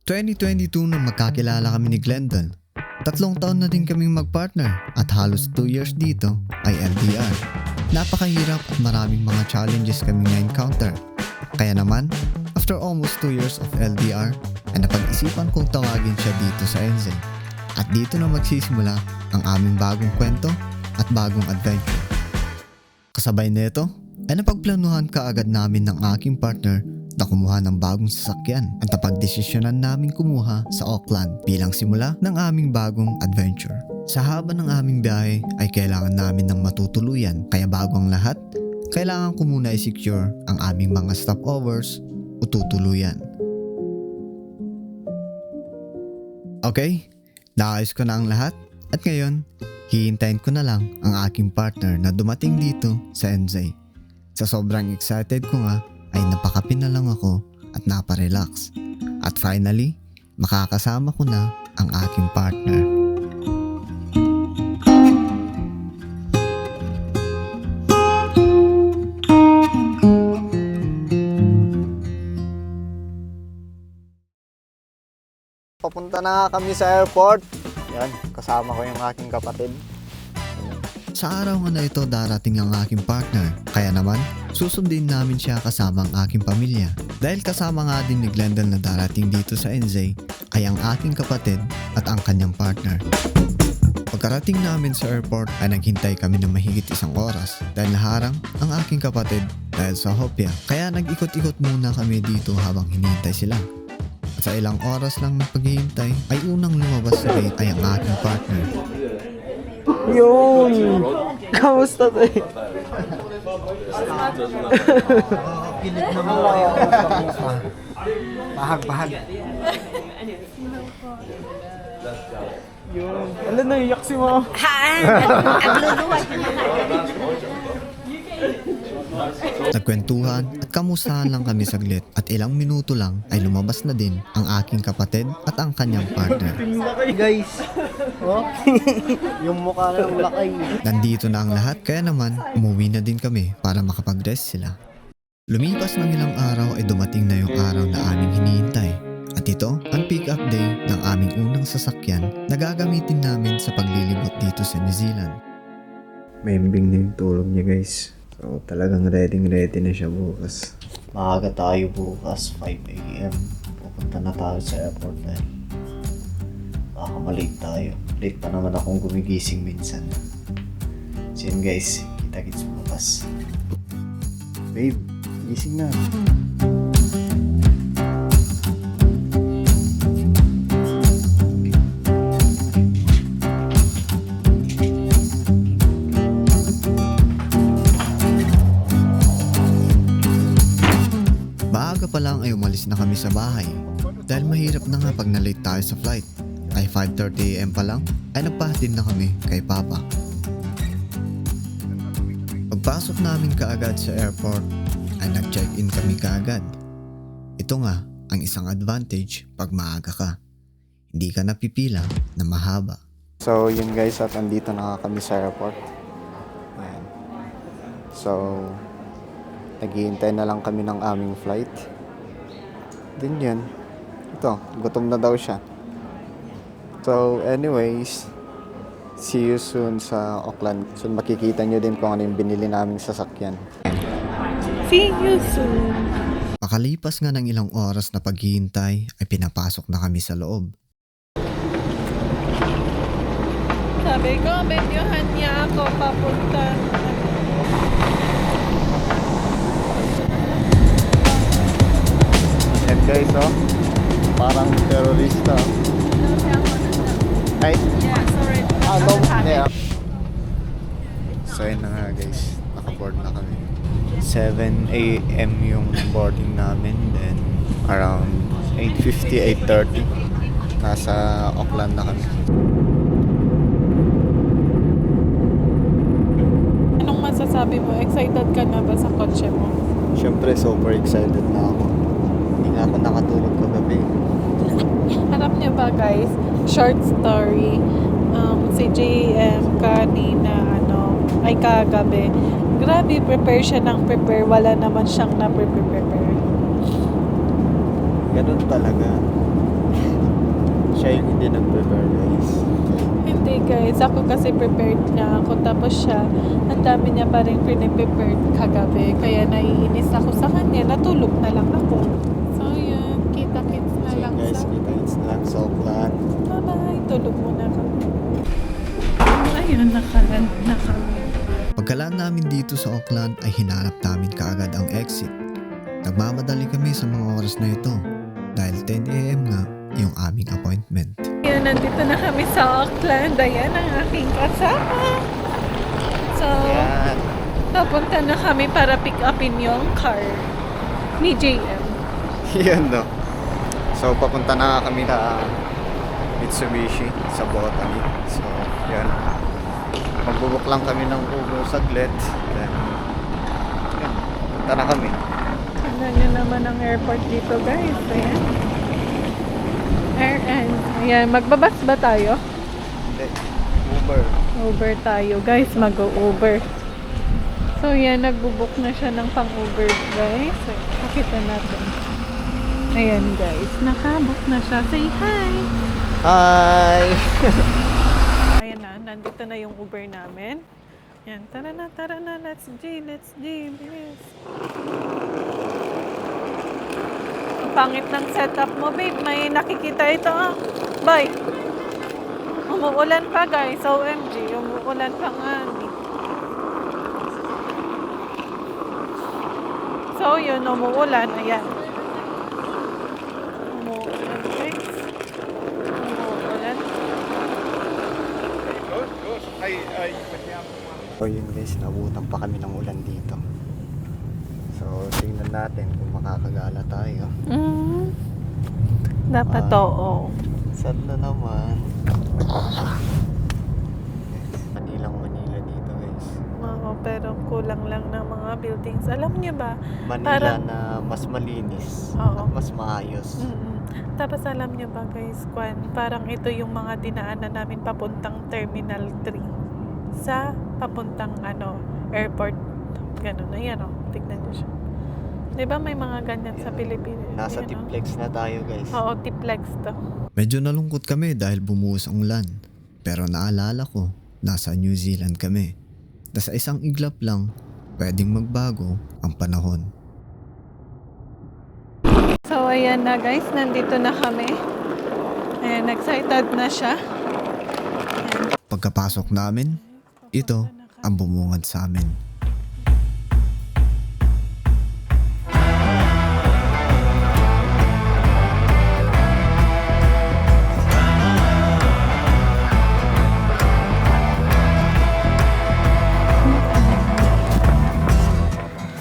2022 na magkakilala kami ni Glendon. 3 taon na din kaming magpartner at halos 2 years dito ay LDR. Napakahirap at maraming mga challenges kaming na-encounter. Kaya naman, after almost 2 years of LDR, ay napag-isipan kong tawagin siya dito sa NZ. At dito na magsisimula ang aming bagong kwento at bagong adventure. Kasabay nito, ay napagplanuhan kaagad namin ng aking partner na kumuha ng bagong sasakyan at napagdesisyonan namin kumuha sa Auckland bilang simula ng aming bagong adventure. Sa haba ng aming biyahe ay kailangan namin ng matutuluyan, kaya bago ang lahat, kailangan ko muna i-secure ang aming mga stopovers o tutuluyan. Okay, naayos ko na ang lahat at ngayon, hihintayin ko na lang ang aking partner na dumating dito sa NZ. Sa sobrang excited ko nga, ay napakapi na lang ako at naparelax. At finally, makakasama ko na ang aking partner. Papunta na kami sa airport. Yan, kasama ko yung aking kapatid. Sa araw nga na ito darating ang aking partner, kaya naman susundin namin siya kasama ang aking pamilya. Dahil kasama nga din ni Glendon na darating dito sa NZ ay ang aking kapatid at ang kanyang partner. Pagkarating namin sa airport ay naghintay kami ng mahigit 1 oras dahil naharang ang aking kapatid dahil sa hopya. Kaya nag-ikot-ikot muna kami dito habang hinihintay sila. At sa ilang oras lang ng paghihintay ay unang lumabas sa gate ay ang aking partner. Yun! Kamusta to eh? Pilit na mo. Bahag-bahag. Yun. Ano na, iyak si mo? Nagkwentuhan at kamustahan lang kami saglit at ilang minuto lang ay lumabas na din ang aking kapatid at ang kanyang partner. Guys, oh? Yung mukha ng lakay. Nandito na ang lahat kaya naman umuwi na din kami para makapag-rest sila. Lumipas ng ilang araw ay dumating na yung araw na aming hinihintay. At ito ang pick-up day ng aming unang sasakyan na gagamitin namin sa paglilibot dito sa New Zealand. Maimbing na yung tulog niya guys. So talagang ready na siya bukas. Maaga tayo bukas, 5 AM. Pupunta na tayo sa airport dahil baka malate tayo. Late pa naman akong gumigising minsan. So yun guys, kita-kits bukas. Babe, gising na. Maaga pa lang ay umalis na kami sa bahay dahil mahirap na nga pag na-late tayo sa flight. Ay 5:30 AM pa lang ay nagpahatid na kami kay Papa. Pagpasok namin kaagad sa airport ay nag-check-in kami kaagad. Ito nga ang isang advantage pag maaga ka. Hindi ka napipila na mahaba. So yun guys, at andito na kami sa airport. Ayan. So naghihintay na lang kami ng aming flight. Din yan. Ito, gutom na daw siya. So anyways, see you soon sa Auckland. So makikita nyo din kung ano yung binili naming sasakyan. See you soon. Makalipas nga ng ilang oras na paghihintay ay pinapasok na kami sa loob. Sabi ko, medyohan niya ako papunta. And guys, oh, parang terorista. Ay, Yeah, sorry. no, yeah. So yun na nga guys, nakaboard na kami. 7 AM yung boarding namin, then around 8:50, 8:30 nasa Auckland na kami. Anong masasabi mo? Excited ka na ba sa kotse mo? Siyempre super excited na ako. Hindi nga ako nakatulog kagabi. Harap niyo ba guys? Short story. Si JM kanina, ay kagabi. Grabe, prepare siya ng prepare. Wala naman siyang na-prepare. Ganun talaga. siya yung hindi nag-prepare, guys. Hindi guys, ako kasi prepared na ako. Tapos siya, ang dami niya pa rin pre-prepared kagabi. Kaya naiinis ako sa kanya. Natulog na lang ako. So yun, kita-kits na So lang guys, sa... kita-kits na lang sa Auckland. Bye-bye, tulog muna kami. Ayun, nakaland na kami. Pagkalaan namin dito sa Auckland ay hinanap namin kaagad ang exit. Nagmamadali kami sa mga oras na ito dahil 10 a.m. nga yung aming appointment. Ayun, nandito na kami sa Auckland. Ayan ang aking kasama. So, Yan. papunta na kami para pick upin yung car ni JM. Yan, no. So, papunta na kami na Mitsubishi sa Botany. So, yan. Magbubuk lang kami ng Uber saglit. Then, yan. Punta na kami. Tignan nyo naman ang airport dito guys. Ayan. Ayan, magbabas ba tayo? Hindi. Uber. Uber tayo guys, mag-Uber. So yan, nagbubuk na siya ng pang-Uber guys. Pakita natin. Ayan guys, nakabook na siya. Say hi! Hi! Ayan na, nandito na yung Uber namin. Yan, tara na, let's G, bilis. Ang pangit ng setup mo, babe. May nakikita ito, ah. Bye. Umuulan pa, guys. OMG, umuulan pa nga. So, yun, umuulan. Ayan. Umuulan, guys. Umuulan. So yun guys, nabutan pa kami ng ulan dito. So tingnan natin kung makakagala tayo. Dapat oo. Sad na naman. Manila dito guys. Oo, pero kulang lang ng mga buildings. Alam niyo ba? Manila Parang- na mas malinis Oo. at mas maayos. Tapos alam niyo ba guys, parang ito yung mga dinaanan namin papuntang Terminal 3 sa papuntang airport. Ganun na yan, tignan niyo siya. Di ba may mga ganyan sa Pilipinas? Nasa Yan, Tiplex na tayo guys. Oo, Tiplex to. Medyo nalungkot kami dahil bumuhos ang ulan. Pero naalala ko, nasa New Zealand kami. Na sa isang iglap lang, pwedeng magbago ang panahon. So ayan na guys, nandito na kami. Ayan, excited na siya. Ayan. Pagkapasok namin, ito ang bumungad sa amin.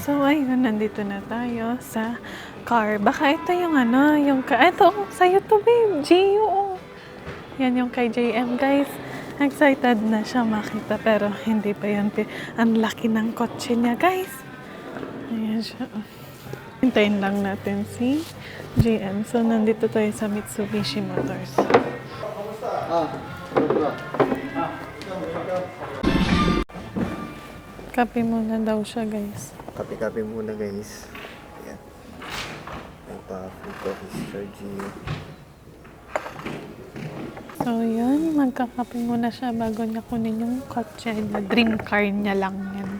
So ayun, nandito na tayo sa car. Baka ito yung yung ito, sa'yo to babe, G.U. Yan yung kay JM guys. Excited na siya makita pero hindi pa yan. Ang laki ng kotse niya guys. Ayan siya. Hintayin lang natin si JM. So nandito tayo sa Mitsubishi Motors. Kape muna daw siya guys. Kape-kape muna guys. Ayan. May pa-free coffee si Sir Gio. So yun, magkakape muna siya bago niya kunin yung kotse niya. Dream car niya lang yan.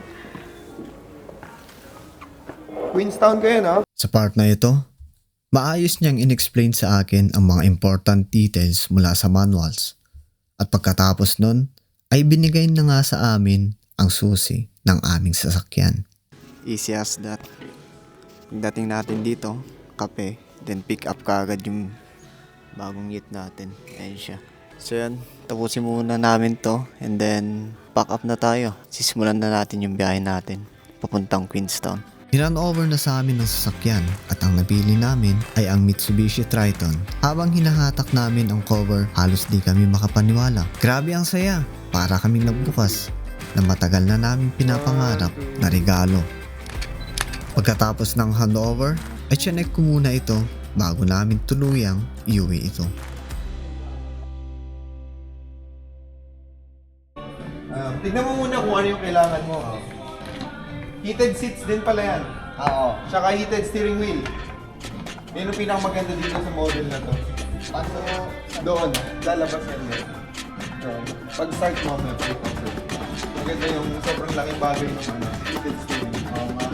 Queenstown kayo, no? Sa part na ito, maayos niyang inexplain sa akin ang mga important details mula sa manuals. At pagkatapos nun, ay binigay na nga sa amin ang susi ng aming sasakyan. Easy as that. Pagdating natin dito, kape, then pick up kaagad yung bagong yit natin. Ayan siya. So yan, tapusin muna namin to and then pack up na tayo. Sisimulan na natin yung biyahe natin papuntang Queenstown. Iran over na sa amin ang sasakyan at ang napili namin ay ang Mitsubishi Triton. Habang hinahatak namin ang cover, halos di kami makapaniwala. Grabe ang saya, para kaming nagbukas na matagal na namin pinapangarap na regalo. Pagkatapos ng handover, ay chinek ko muna ito bago namin tuluyang iuwi ito. Tignan mo muna kung ano yung kailangan mo. Heated seats din pala yan. Oo. Tsaka heated steering wheel. Yan yung pinakamaganda dito sa model na to. Paso doon, lalabas yan din. Yun. Pag start mo, may pakita ko. Maganda yung sobrang laking bagay ng ano, heated steering. Oo nga.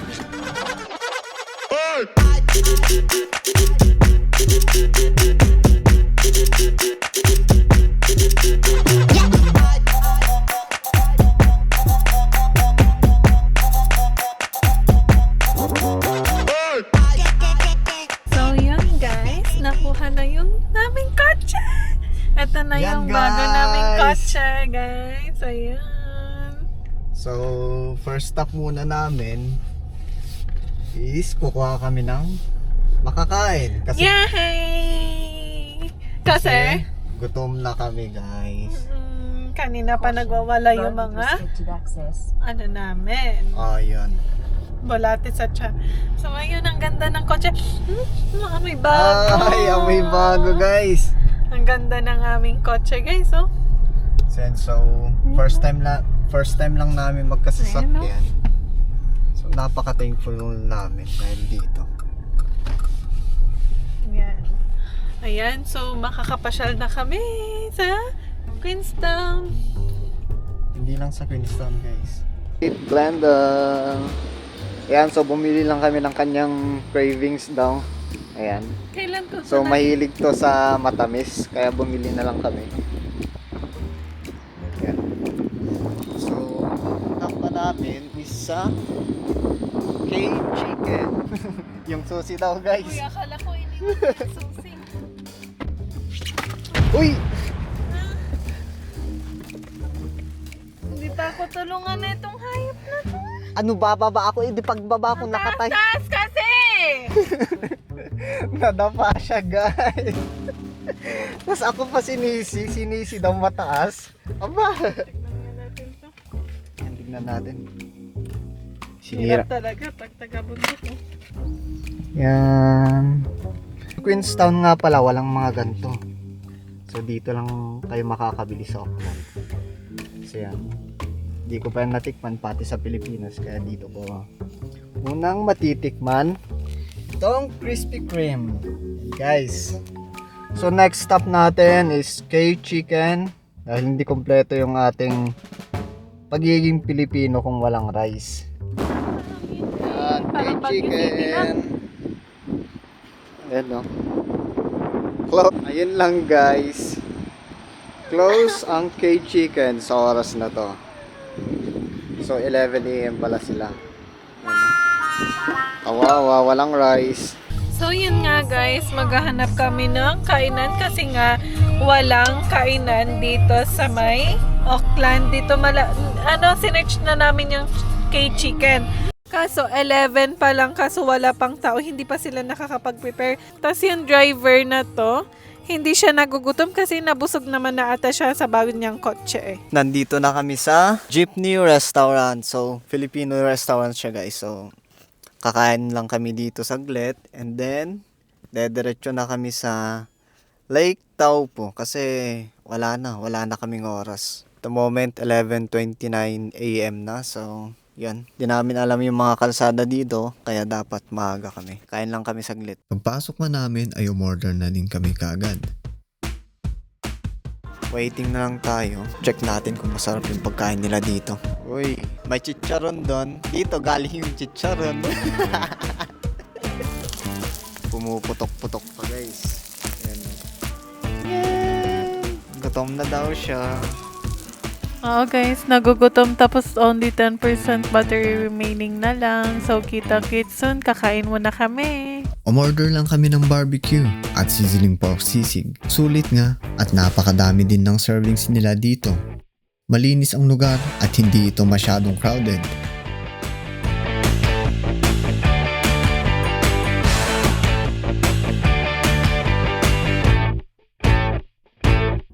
So yun guys, nakuha na yung naming kotse. Ito na Yan, yung bago guys. naming kotse guys. Ayan. So, first stop muna namin is kukuha kami ng makakain. Kasi Kasi gutom na kami, guys. kanina pa nagwawala yung mga ano namin. Ayun. Bulate sa tiyan. So ayun, ang ganda ng kotse. Amoy bago. Ay, amoy bago, guys. Ang ganda ng aming kotse guys, oh. So, first time lang namin magkasasakyan. So, napaka-thankful namin dahil dito. Ayan. Ayan, so makakapasyal na kami sa Queenstown. Hindi lang sa Queenstown, guys. Glenda. Ayan, so bumili lang kami ng kanyang cravings daw. Ayan. Kailan to? So, mahilig to sa matamis, kaya bumili na lang kami. Ayan. So, ang pa namin is sa K-Chicken. Yung susi daw, guys. Uy, akala ko iniwan yung susi. Uy! Hindi pa ako tulungan na itong hayop na to. Ano, bababa ako? Hindi pagbaba ko nakatay. Taas kasi! Nadapa siya, guys. Tapos ako pa sinisi daw mataas. Aba! Tignan natin to. Tignan natin. Hirap talaga pag taga-bundok. Oh. Yan. Queenstown nga pala, walang mga ganito. So dito lang kayo makakabili sa Auckland. So yan. Hindi ko pa yan natikman pati sa Pilipinas, kaya dito ko unang matitikman itong Krispy Kreme, guys. So next stop natin is K-Chicken, dahil hindi kompleto yung ating pagiging Pilipino kung walang rice. Yan, K-Chicken. Ayan, no? Close. Ayun lang, guys. Close ang K-Chicken sa oras na to. So 11 AM pala sila. Kawawa, walang rice. So yun nga guys, maghahanap kami ng kainan kasi nga walang kainan dito sa may Auckland. Dito sinearch na namin yung K-Chicken. Kaso 11 pa lang, kaso wala pang tao, hindi pa sila nakakapag-prepare. Tapos yung driver na to, hindi siya nagugutom kasi nabusog naman na ata siya sa bago niyang kotse eh. Nandito na kami sa Jeepney Restaurant. So, Filipino restaurant siya, guys. So, kakain lang kami dito saglit. And then, dediretso na kami sa Lake Taupo. Kasi wala na kaming oras. At the moment, 11:29 AM na. So, yan. Di namin alam yung mga kalsada dito, kaya dapat maaga kami. Kain lang kami saglit. Pagpasok man namin ay umorder na din kami kaagad. Waiting na lang tayo. Check natin kung masarap yung pagkain nila dito. Uy, may chicharon doon. Dito galing yung chicharon. Pumuputok-putok pa, guys. Ayan. Yay! Gutom na daw siya. Oo guys, nagugutom tapos only 10% battery remaining na lang. So kita-kits soon, kakain muna kami. Umorder lang kami ng barbecue at sizzling pork sisig. Sulit nga at napakadami din ng servings nila dito. Malinis ang lugar at hindi ito masyadong crowded.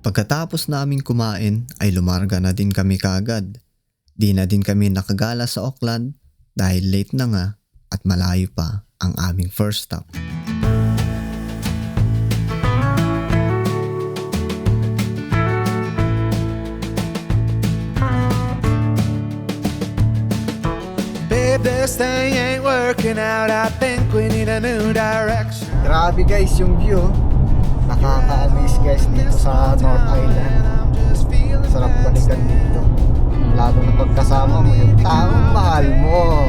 Pagkatapos naming kumain ay lumarga na din kami kaagad. Di na din kami nakagala sa Auckland dahil late na nga at malayo pa ang aming first stop. Babe, this thing ain't working out. I think we need a new direction. Grabe, guys, yung view. Nakaka-amaze guys dito sa North Island. Sarap balikan dito. Lalo na pagkasama mo yung taong mahal mo.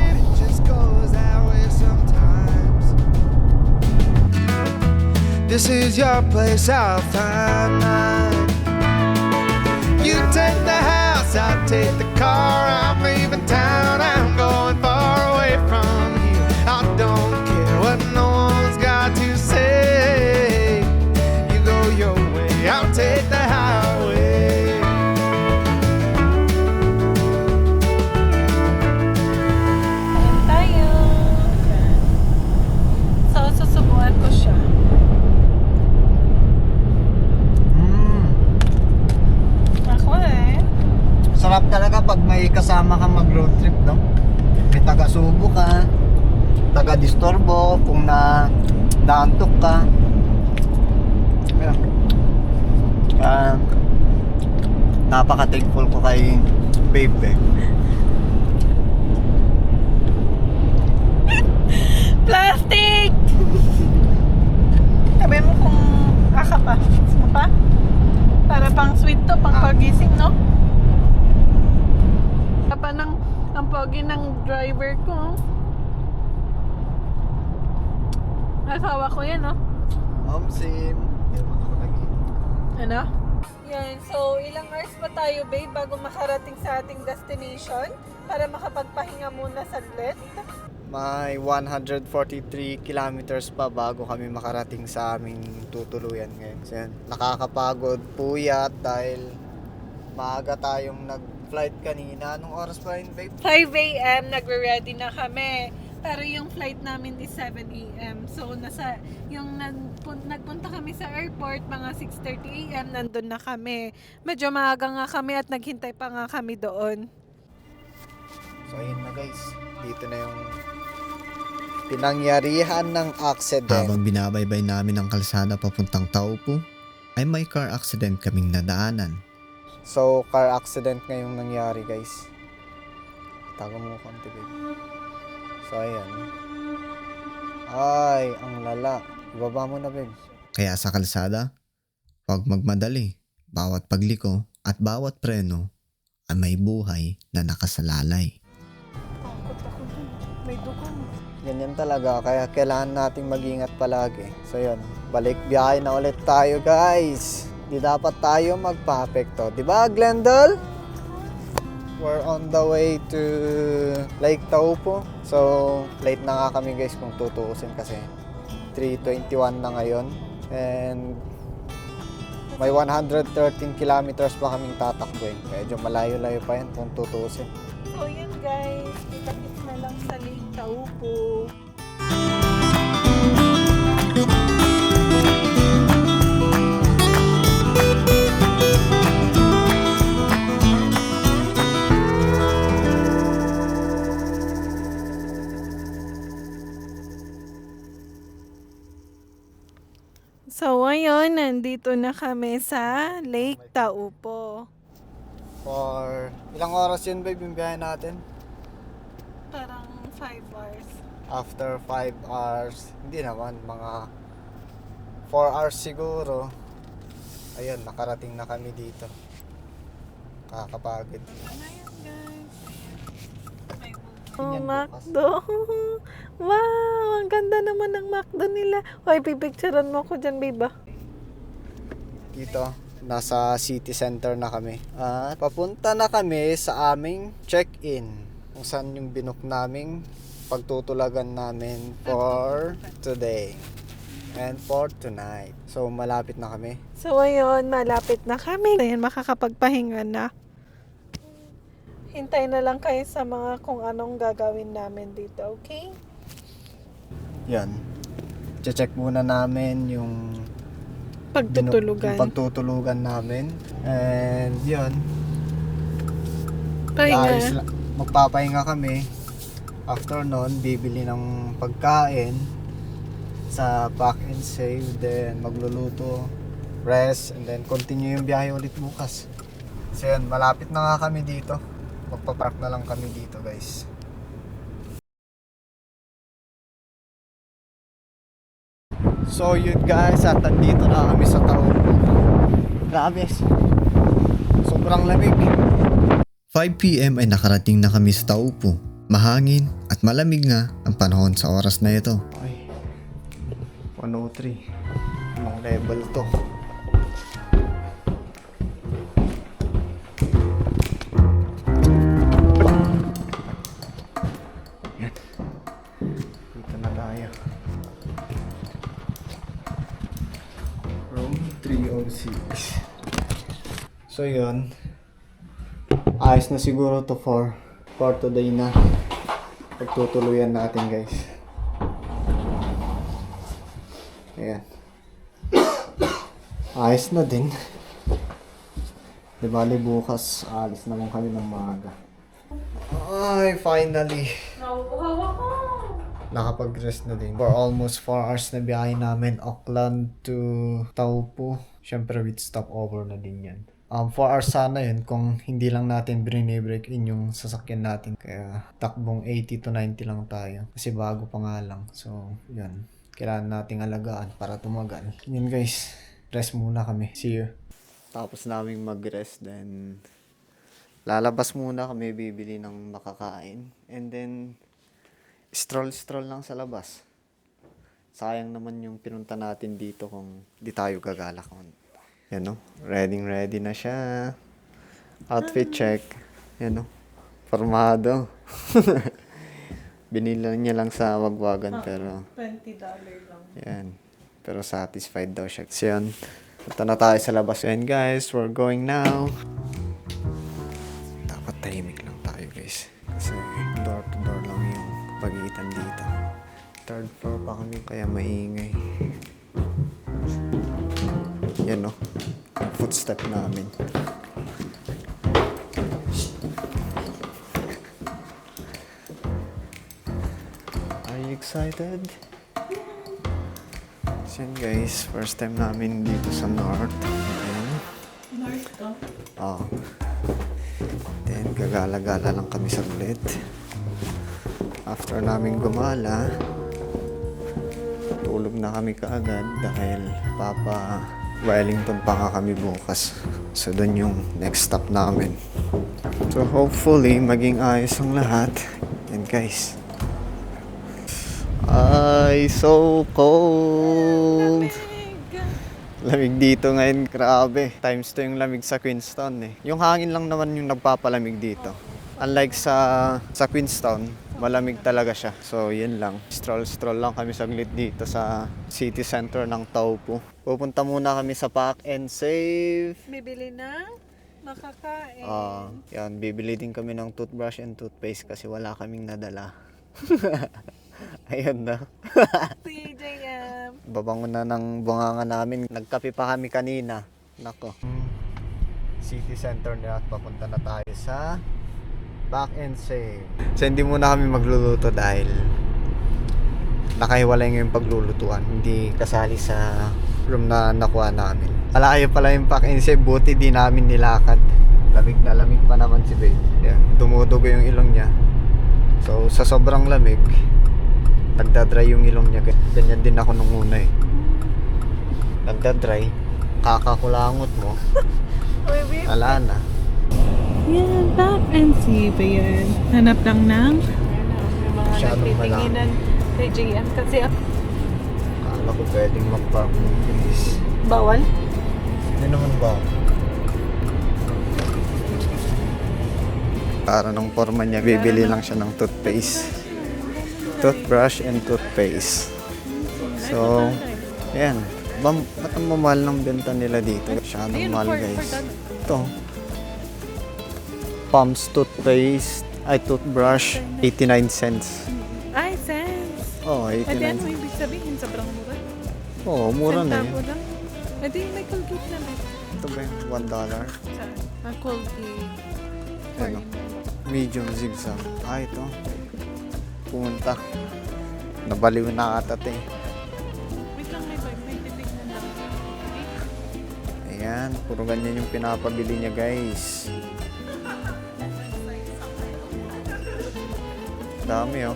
This is your place, I'll find mine. You take the house, I'll take the car. I'm leaving town, I'm going far away from you. I don't care what no one's got to say. You go your way, I'll take the highway. Ayan tayo. So, susubuan ko siya. Ako eh. Sarap talaga pag may kasama kang mag-road trip, no? May taga-subo ka, taga-disturbo kung naantok ka. Kaya, napaka-thankful ko kay babe eh. Plastic! Sabi mo kung aka pa. Gusto mo pa? Para pang sweet to, pang pagising, no? Pa ng ang pogi ng driver ko. Asawa ko yan, no? Sim. Ano? Yan, so ilang hours pa tayo, babe, bago makarating sa ating destination? Para makapagpahinga muna saglit? May 143 kilometers pa bago kami makarating sa aming tutuluyan ngayon. So, yan, nakakapagod, puyat dahil maaga tayong nag-flight kanina. Anong oras pa yun, babe? 5 a.m. nagre-ready na kami. Pero yung flight namin is 7 a.m. So nagpunta kami sa airport mga 6:30 a.m. nandun na kami. Medyo maaga nga kami at naghintay pa nga kami doon. So ayun na guys, dito na yung pinangyarihan ng accident. Habang binabaybay namin ang kalsada papuntang Taupo, ay may car accident kaming nadaanan. So car accident ngayong nangyari guys. Tago mo konti babe. So ayan. Ay, ang lala. Ibaba mo na babe. Kaya sa kalsada, huwag magmadali. Bawat pagliko at bawat preno ay may buhay na nakasalalay. Takot ako dun. May dukong. Ganyan talaga, kaya kailangan nating mag-ingat palagi. So yun, balik biyahe na ulit tayo guys. Di dapat tayo magpa-apekto. Diba Glendale? We're on the way to Lake Taupo. So, late na nga kami guys kung tutuusin kasi 3:21 na ngayon. And may 113 kilometers pa kaming tatakbuhin. Medyo malayo-layo pa yan kung tutuusin. So yun guys, kita-kits na lang sa Lake Taupo. So ngayon, nandito na kami sa Lake Taupo. For ilang oras yun babe yung biyahe natin? Parang 5 hours. After 5 hours, hindi naman, mga 4 hours siguro. Ayun, nakarating na kami dito. Kakapagod. Ano yan guys? May Tingnan McDo. Wow, ang ganda naman ng McDo nila. Hoy, pipicturean mo ko dyan, babe. Dito, nasa city center na kami. At papunta na kami sa aming check-in. Kung saan yung binook naming pagtutulagan namin for today. And for tonight. So, malapit na kami. So, ayun, malapit na kami. Ayun, makakapagpahinga na. Hintay na lang kayo sa mga kung anong gagawin namin dito, okay? Yan. Check muna namin yung Pagtutulugan. yung pagtutulugan namin. And yun. Pahinga. Magpapahinga kami. After nun, bibili ng pagkain sa Pack and Save. Then magluluto, rest, and then continue yung biyahe ulit bukas. So yun, malapit na nga kami dito. Magpapark na lang kami dito guys. So yun guys, at nandito na kami sa Taupo. Grabe, sobrang lamig. 5 PM ay nakarating na kami sa Taupo. Mahangin at malamig nga ang panahon sa oras na ito. Ay, 103. Anong level to? Yan. Dito na tayo. Room 306. So yun. Ayos na siguro to for today na. Pagtutuluyan natin guys. Ayan. Ayos na din. Di bali bukas, alis naman kami ng maaga. Ay, finally. Nakapag-rest na din. For almost 4 hours na biyahe namin, Auckland to Taupo. Siyempre with stopover na din yan. 4 hours sana yun kung hindi lang natin break in yung sasakyan natin. Kaya takbong 80 to 90 lang tayo. Kasi bago pa nga lang. So, yun. Kailangan nating alagaan para tumagal. Yun guys, rest muna kami. See you. Tapos naming mag-rest, then lalabas muna kami, bibili ng makakain. And then, stroll lang sa labas. Sayang naman yung pinunta natin dito kung di tayo gagala. Yan no, ready na siya. Outfit check. Yan no, formado. Binila niya lang sa wagwagan pero $20 lang. yan. Pero satisfied daw siya. So yan, punta na tayo sa labas. And guys, we're going now. Dapat tahimik lang tayo guys. Kasi door to door lang yung pagitan dito. 3rd floor pa kami kaya maingay. Yan no, yung footstep namin. Are you excited? So yan guys, first time namin dito sa North. North to? Oh. Then gagala-gala lang kami saglit. After namin gumala, tulog na kami kaagad dahil Papa Wellington pa nga kami bukas. So doon yung next stop namin. So hopefully maging ayos ang lahat. And guys, ay so cold. Lamig dito ngayon, grabe. Times 2 yung lamig sa Queenstown eh. Yung hangin lang naman yung nagpapalamig dito. Unlike sa Queenstown, malamig talaga siya. So, yun lang. Stroll lang kami saglit dito sa city center ng Taupo. Pupunta muna kami sa Pack and Save. Bibili na makakain. Yan, bibili din kami ng toothbrush and toothpaste kasi wala kaming nadala. Ayun na. CJM. Babango na ng bunganga namin. Nagkape pa kami kanina. Nako. City center na at papunta na tayo sa Pack and Save. So hindi muna kami magluluto dahil nakahiwalay ngayon paglulutuan. Hindi kasali sa room na nakuha namin. Malayo pala yung Pack and Save. Buti di namin nilakad. Lamig na lamig pa naman si babe. Yan. Dumudugo yung ilong niya. So sa sobrang lamig, nagdadry yung ilong niya. Ganyan din ako nung una eh. Nagdadry. Kakakulangot mo. Wala na. Yan, Pack and Save yan. Hanap lang ng mga Masyadong nagtitinginan kay JM kasi Akala ko pwedeng mag-park ng bilis. bawal. Hindi naman ba? Para nung forma niya, bibili lang siya ng toothbrush and toothpaste. So, yan. Ba't ang mamahal ng benta nila dito? Masyadong mahal guys. Ito. Palms toothbrush, 89 cents. Ay, cents. Oh, Pwede 89 ano cents. ibig sabihin? Sobrang mura. Oh, mura na Centavo yun. lang. Pwede may Colgate naman. Ito ba yung $1? Saan? Ang Colgate. Ano? Medium zigzag. Ito. Pumunta. Nabaliw na ata ito eh. Wait lang, may titignan lang. Ayan, puro ganyan yung pinapabili niya guys. Dami oh.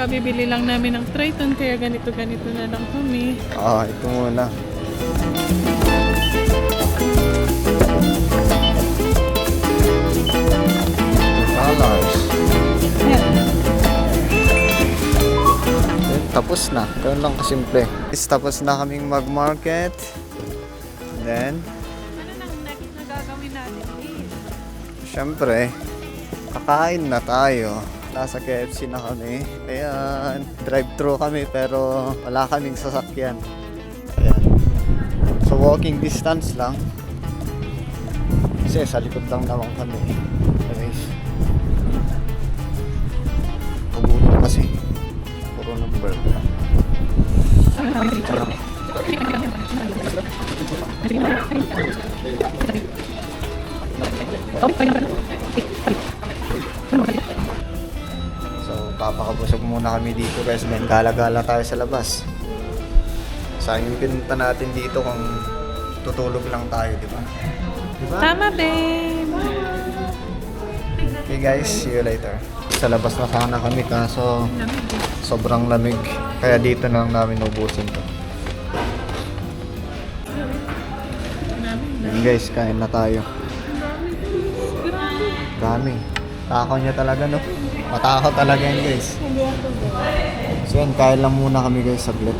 Kabibili lang namin ng Triton, kaya ganito-ganito na lang kami. Ito muna. $2. Tapos na. Ganun lang kasimple. Tapos na kaming mag-market. Then, Ano nang nagagawin natin, please? syempre, kakain na tayo. Nasa KFC na kami. Ayan, drive-thru kami pero wala kaming sasakyan. Ayan. So walking distance lang. Kasi sa likod lang naman kami. Guys. Pagutom kasi. Puro number. So, papakabusog muna kami dito guys. Then, gala-gala tayo sa labas. Sayang yung pinunta natin dito kung tutulog lang tayo, di ba? Diba? Tama, babe! Okay guys, see you later. Sa labas na sana kami kaso sobrang lamig. Kaya dito na lang namin ubusin to. Yan guys, kain na tayo. Dami. Takaw niya talaga, no? Matakaw talaga yan guys. So yan, kain lang muna kami guys saglit.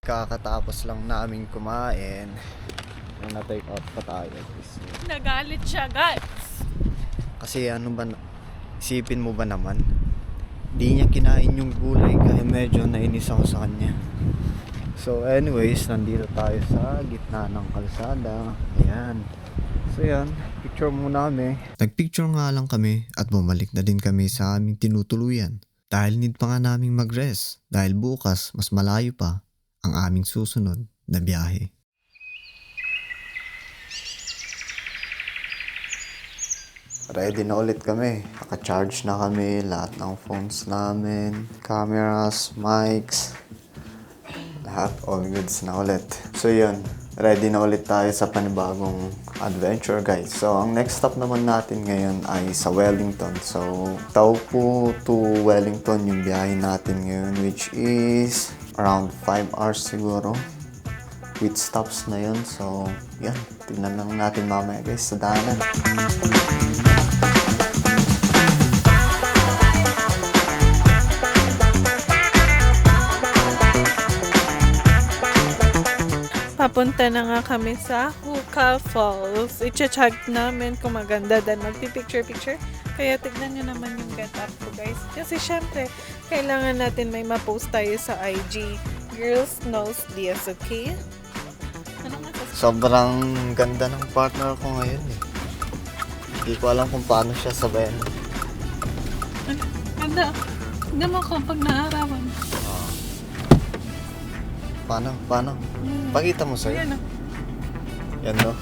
Kakatapos lang namin kumain. Na-take out pa tayo. Nagalit siya, guys! Kasi ano ba, isipin mo ba naman? Di niya kinain yung gulay kaya medyo nainis ako sa kanya. So anyways, nandito tayo sa gitna ng kalsada. Ayan. So yan, picture muna kami. Nagpicture nga lang kami at bumalik na din kami sa aming tinutuluyan. Dahil need pa nga naming mag-rest dahil bukas mas malayo pa ang aming susunod na biyahe. Ready na ulit kami. Naka-charge na kami. Lahat ng phones namin. Cameras, mics. Lahat all goods na ulit. So yun. Ready na ulit tayo sa panibagong adventure guys. So ang next stop naman natin ngayon ay sa Wellington. So Taupo to Wellington yung biyahe natin ngayon, which is around 5 hours siguro. With stops na yun. So yan. Tignan lang natin mamaya guys sa daanan. Papunta na nga kami sa Hookah Falls. I-check namin kung maganda dan magpipicture-picture. Kaya tignan nyo naman yung get up ko guys. Kasi syempre, kailangan natin may ma-post tayo sa IG. Girls knows this, okay? Ano nga sa Sobrang ganda ng partner ko ngayon eh. Hindi ko alam kung paano siya sabayan. ganda? Tignan mo ko pag naarawan. Paano? Pakita mo sa'yo. Ayan o. Yan no.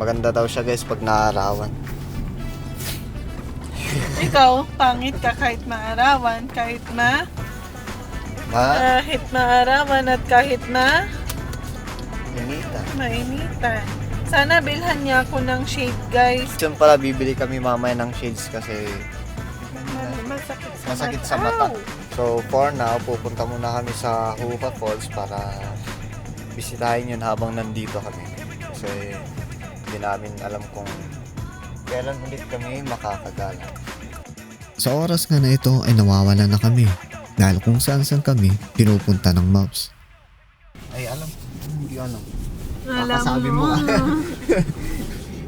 Maganda daw siya guys pag naarawan. Ikaw, pangit ka kahit maarawan, kahit kahit maarawan at kahit Inita. mainitan. Sana bilhan niya ako ng shade, guys. Diyan pala bibili kami mamaya ng shades kasi Masakit sa masakit sa mata. Ow! So for now, pupunta muna kami sa Hookah Falls para bisitahin yun habang nandito kami. Kasi hindi namin alam kung kailan ulit kami makakagala. Sa oras nga na ito ay nawawala na kami dahil kung saan kami pinupunta ng maps. Ay alam, hindi alam. Alam Sabi mo. mo.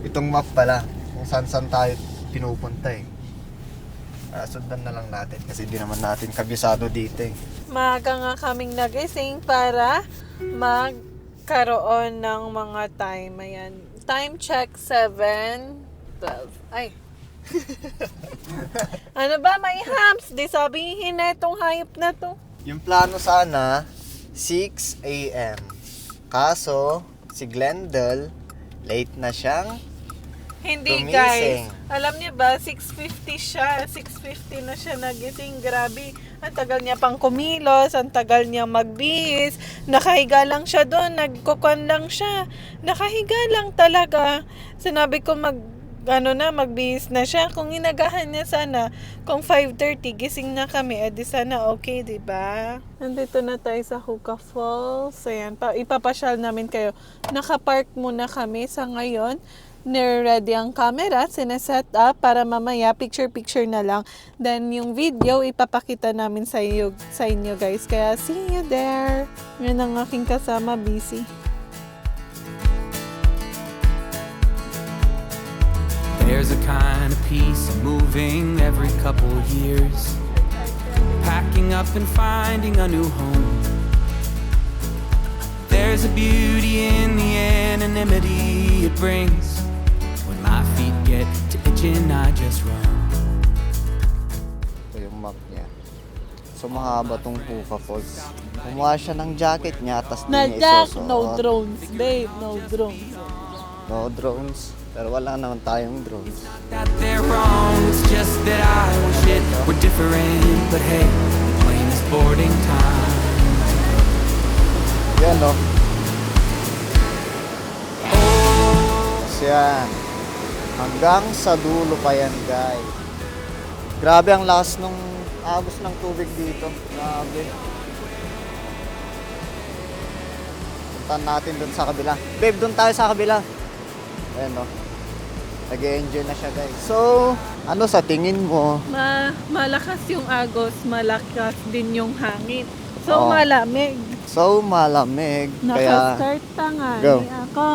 Itong map pala, kung saan tayo pinupunta eh. Sundan na lang natin kasi hindi naman natin kabisado dito eh. Maaga nga kaming nagising para magkaroon ng mga time. Ayan. Time check 7:12. Ay. Ano ba? May hams. Di sabihin na itong hayop na to. Yung plano sana, 6 a.m. Kaso, si Glendale, late na siyang Hindi Gumising. guys. Alam niyo ba, 6:50 siya. 6:50 na siya nagising. Grabe. Ang tagal niya pang kumilos. Ang tagal niya magbihis. Nakahiga lang siya doon. Nagkukuan lang siya. Nakahiga lang talaga. Sinabi ko magbihis na siya. Kung inagahan niya sana, kung 5:30 gising na kami, edi sana okay, di ba? Nandito na tayo sa Hookah Falls. Ayan, ipapasyal namin kayo. Nakapark muna kami sa ngayon. Nire-ready ang camera, sineset up para mamaya picture-picture na lang. Then yung video ipapakita namin sa inyo guys. Kaya see you there. Yan ang aking kasama, busy. There's a kind of peace moving every couple years, packing up and finding a new home. There's a beauty in the anonymity it brings. When my feet get to itching, I just run. Ito yung map niya. So mahaba tong Hookah Falls. Kumuha siya ng jacket niya, tas din niya isusuot. No drones, babe. No drones. No drones. Pero wala naman tayong drones. That they're wrong, it's just that I wish it were different. But hey, the plane is boarding time. Yan no. So yan. Hanggang sa dulo pa yan guys. Grabe ang lakas nung agos ng tubig dito. Grabe. Puntahan natin dun sa kabila. Babe, dun tayo sa kabila. Ayan no. Nag-enjoy na siya guys. So, ano sa tingin mo? Malakas yung agos, malakas din yung hangin. So, Oo. malamig. So, malamig. Kaya, Naka-start pa nga Go. ako.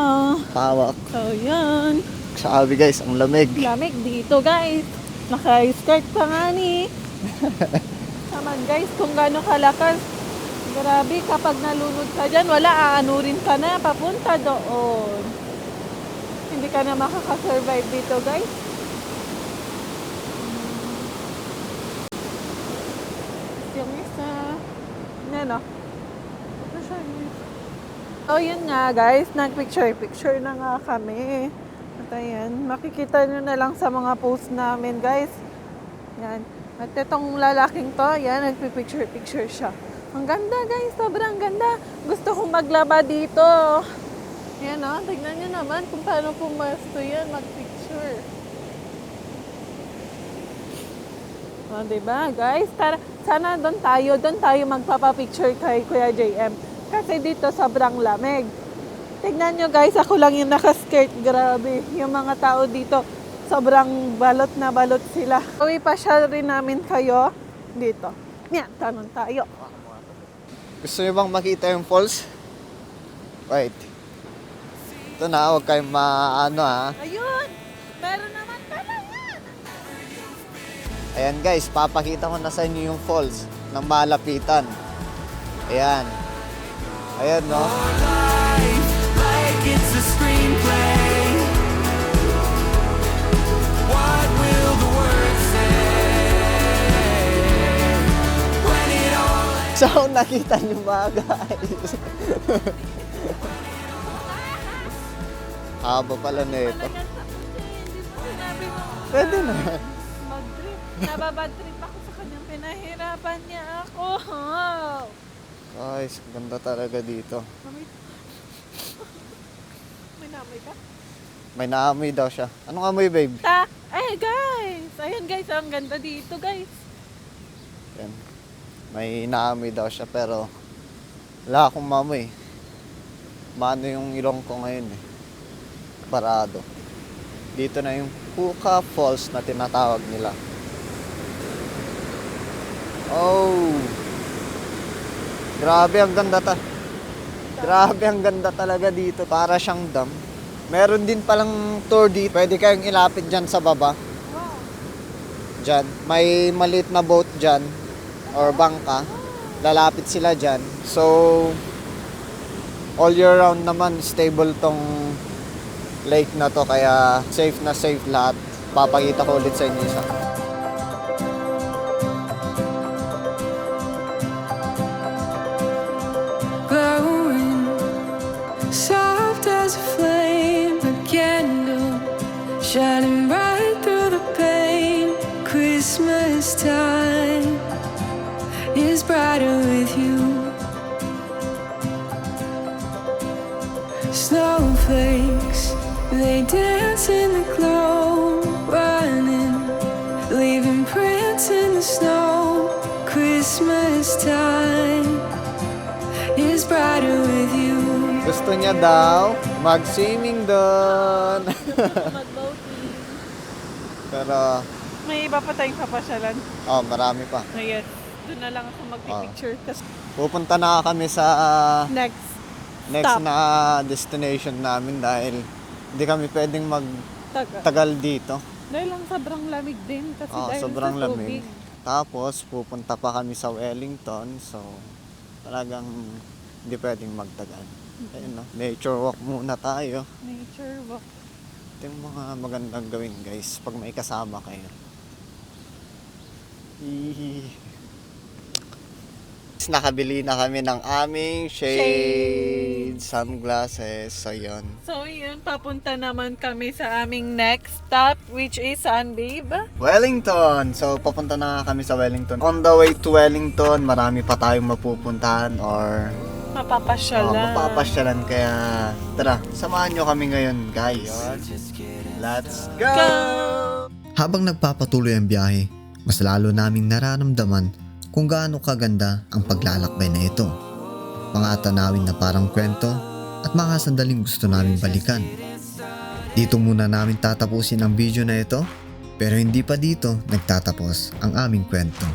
tawak. So, yun. Sabi guys, ang lamig. Lamig dito, guys. Naka-start pa nga ni. Naman, guys, kung gaano kalakas. Grabe, kapag nalunod ka dyan, wala, aanurin ka na, papunta doon. Hindi ka na makakasurvive dito, guys. Yung isa. Yan, no? Ito siya, guys. So, yun nga, guys. Nag-picture na nga kami. At ayan, makikita nyo na lang sa mga post namin, guys. Yan. At itong lalaking to, yan, nagpipicture siya. Ang ganda, guys. Sobrang ganda. Gusto kong maglaba dito. Yan o, tignan nyo naman kung paano pumasto yan, mag-picture. O, diba, guys? Sana doon tayo magpapapicture kay Kuya JM. Kasi dito sobrang lamig. Tignan nyo, guys, ako lang yung nakaskirt. Grabe, yung mga tao dito, sobrang balot na balot sila. So, ipasyal rin namin kayo dito. Yan, tanong tayo. Gusto niyo bang makita yung falls? Wait. Ito na, huwag kayong maano ha. Ayun! Meron naman pala yan! Ayan guys, papakita ko na sa inyo yung falls ng malapitan. Ayan. Ayan no. Life like it's a screenplay. What will the words say when it all ends? So, nakita niyo ba guys? Haba pala na ito. Sinabi mo, Pwede na. mag-trip. Nababad trip ako sa kanyang pinahirapan niya ako. Guys, ganda talaga dito. May namoy ka? May naamoy daw siya. Anong amoy babe? Guys! Ayun guys, ang ganda dito guys. Ayan. May naamoy daw siya pero wala akong mamoy. Mano yung ilong ko ngayon eh. Parado. Dito na yung Hookah Falls na tinatawag nila. Oh! Grabe ang ganda Grabe ang ganda talaga dito. Para siyang dam. Meron din palang tour dito. Pwede kayong ilapit dyan sa baba. Wow. Dyan. May maliit na boat dyan. Or bangka. Lalapit sila dyan. So, all year round naman, stable tong lake na to. Kaya safe na safe lahat. Papakita ko ulit sa inyo isa. Glowing, soft as a flame, a candle is brighter with you. Snowflakes, they dance in the glow, running, leaving prints in the snow. Christmas time is brighter with you. Gusto niya daw mag-swimming doon. Mag-boating. Pero, May iba pa tayong papasyalan. marami pa. Ngayon, doon na lang ako magpipicture. Kasi Pupunta na kami sa next next stop. na destination namin dahil hindi kami pwedeng Taga. magtagal dito. Dahil lang sobrang lamig din. Kasi dahil Sobrang sa tubig. lamig. Tapos, pupunta pa kami sa Wellington. So, talagang hindi pwedeng magtagal. Ayun, no? Nature walk muna tayo. Nature walk. Ito yung mga magandang gawin, guys, pag may kasama kayo. Nakabili na kami ng aming shade sunglasses. So, yun. So yun, papunta naman kami sa aming next stop, which is saan, babe? Wellington! So, papunta na kami sa Wellington. On the way to Wellington, marami pa tayong mapupuntahan or Mapapasyalan. mapapasyalan. Kaya, tara, samahan nyo kami ngayon, guys. Let's go! Habang nagpapatuloy ang biyahe, mas lalo naming nararamdaman kung gaano kaganda ang paglalakbay na ito. Mga tanawin na parang kwento at mga sandaling gusto naming balikan. Dito muna namin tatapusin ang video na ito, pero hindi pa dito nagtatapos ang aming kwento.